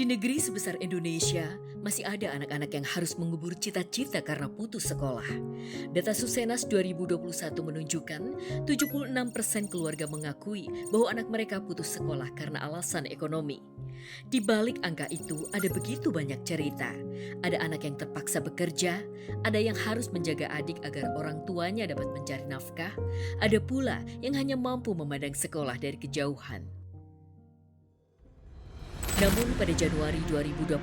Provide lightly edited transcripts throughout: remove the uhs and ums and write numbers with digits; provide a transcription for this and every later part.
Di negeri sebesar Indonesia, masih ada anak-anak yang harus mengubur cita-cita karena putus sekolah. Data Susenas 2021 menunjukkan 76% keluarga mengakui bahwa anak mereka putus sekolah karena alasan ekonomi. Di balik angka itu ada begitu banyak cerita. Ada anak yang terpaksa bekerja, ada yang harus menjaga adik agar orang tuanya dapat mencari nafkah, ada pula yang hanya mampu memandang sekolah dari kejauhan. Namun pada Januari 2025,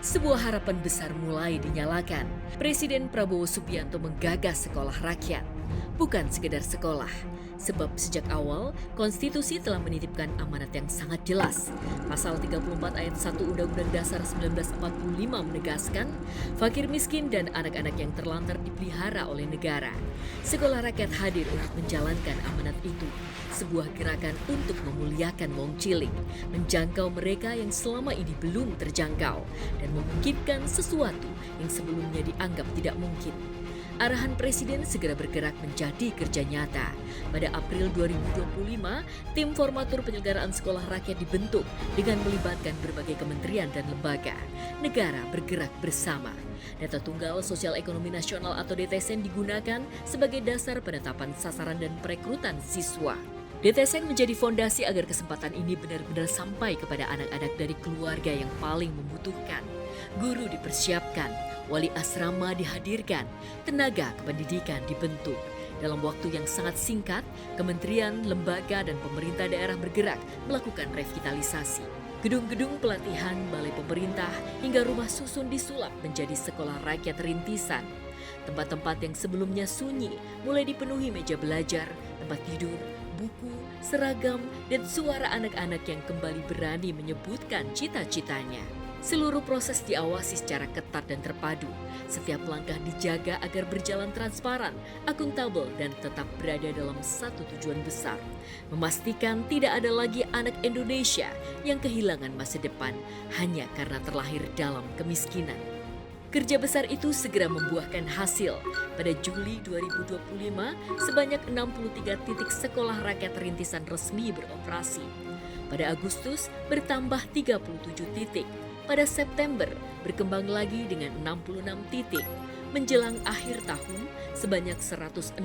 sebuah harapan besar mulai dinyalakan. Presiden Prabowo Subianto menggagas sekolah rakyat, bukan sekedar sekolah. Sebab sejak awal, konstitusi telah menitipkan amanat yang sangat jelas. Pasal 34 ayat 1 Undang-Undang Dasar 1945 menegaskan, fakir miskin dan anak-anak yang terlantar dipelihara oleh negara. Sekolah rakyat hadir untuk menjalankan amanat itu. Sebuah gerakan untuk memuliakan wong cilik, menjangkau mereka yang selama ini belum terjangkau, dan memungkinkan sesuatu yang sebelumnya dianggap tidak mungkin. Arahan Presiden segera bergerak menjadi kerja nyata. Pada April 2025, tim formatur penyelenggaraan sekolah rakyat dibentuk dengan melibatkan berbagai kementerian dan lembaga. Negara bergerak bersama. Data Tunggal Sosial Ekonomi Nasional atau DTSN digunakan sebagai dasar penetapan sasaran dan perekrutan siswa. DTSN menjadi fondasi agar kesempatan ini benar-benar sampai kepada anak-anak dari keluarga yang paling membutuhkan. Guru dipersiapkan, wali asrama dihadirkan, tenaga kependidikan dibentuk. Dalam waktu yang sangat singkat, kementerian, lembaga, dan pemerintah daerah bergerak melakukan revitalisasi. Gedung-gedung pelatihan, balai pemerintah, hingga rumah susun disulap menjadi sekolah rakyat rintisan. Tempat-tempat yang sebelumnya sunyi mulai dipenuhi meja belajar, tempat tidur, buku, seragam, dan suara anak-anak yang kembali berani menyebutkan cita-citanya. Seluruh proses diawasi secara ketat dan terpadu. Setiap langkah dijaga agar berjalan transparan, akuntabel, dan tetap berada dalam satu tujuan besar. Memastikan tidak ada lagi anak Indonesia yang kehilangan masa depan hanya karena terlahir dalam kemiskinan. Kerja besar itu segera membuahkan hasil. Pada Juli 2025, sebanyak 63 titik sekolah rakyat rintisan resmi beroperasi. Pada Agustus, bertambah 37 titik. Pada September, berkembang lagi dengan 66 titik. Menjelang akhir tahun, sebanyak 166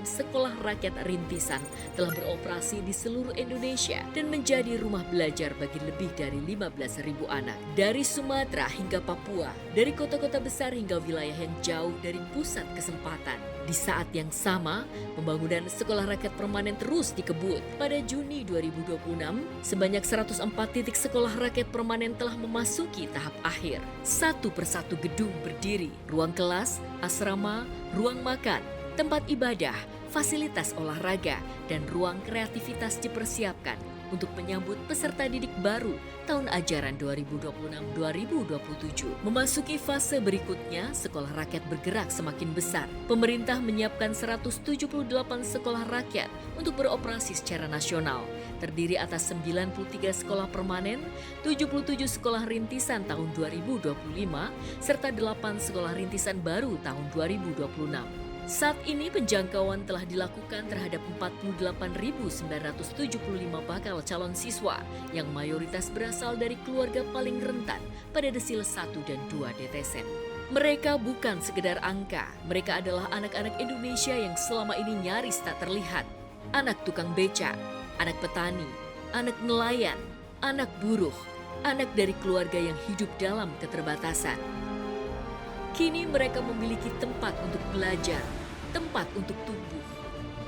sekolah rakyat rintisan telah beroperasi di seluruh Indonesia dan menjadi rumah belajar bagi lebih dari 15.000 anak. Dari Sumatera hingga Papua, dari kota-kota besar hingga wilayah yang jauh dari pusat kesempatan. Di saat yang sama, pembangunan sekolah rakyat permanen terus dikebut. Pada Juni 2026, sebanyak 104 titik sekolah rakyat permanen telah memasuki tahap akhir. Satu persatu gedung berdiri, ruang kelas, asrama, ruang makan, tempat ibadah, fasilitas olahraga, dan ruang kreativitas dipersiapkan untuk menyambut peserta didik baru tahun ajaran 2026-2027. Memasuki fase berikutnya, sekolah rakyat bergerak semakin besar. Pemerintah menyiapkan 178 sekolah rakyat untuk beroperasi secara nasional. Terdiri atas 93 sekolah permanen, 77 sekolah rintisan tahun 2025, serta 8 sekolah rintisan baru tahun 2026. Saat ini penjangkauan telah dilakukan terhadap 48.975 bakal calon siswa yang mayoritas berasal dari keluarga paling rentan pada desil 1 dan 2 DTSN. Mereka bukan sekedar angka, mereka adalah anak-anak Indonesia yang selama ini nyaris tak terlihat. Anak tukang beca, anak petani, anak nelayan, anak buruh, anak dari keluarga yang hidup dalam keterbatasan. Kini mereka memiliki tempat untuk belajar, tempat untuk tumbuh.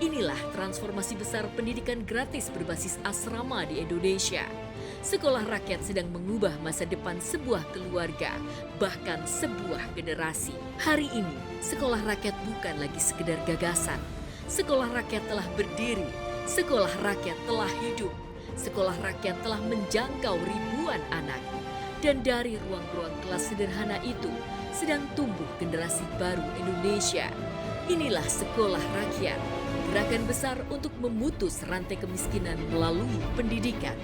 Inilah transformasi besar pendidikan gratis berbasis asrama di Indonesia. Sekolah rakyat sedang mengubah masa depan sebuah keluarga, bahkan sebuah generasi. Hari ini, sekolah rakyat bukan lagi sekedar gagasan. Sekolah rakyat telah berdiri, sekolah rakyat telah hidup, sekolah rakyat telah menjangkau ribuan anak. Dan dari ruang-ruang kelas sederhana itu, sedang tumbuh generasi baru Indonesia. Inilah sekolah rakyat, gerakan besar untuk memutus rantai kemiskinan melalui pendidikan.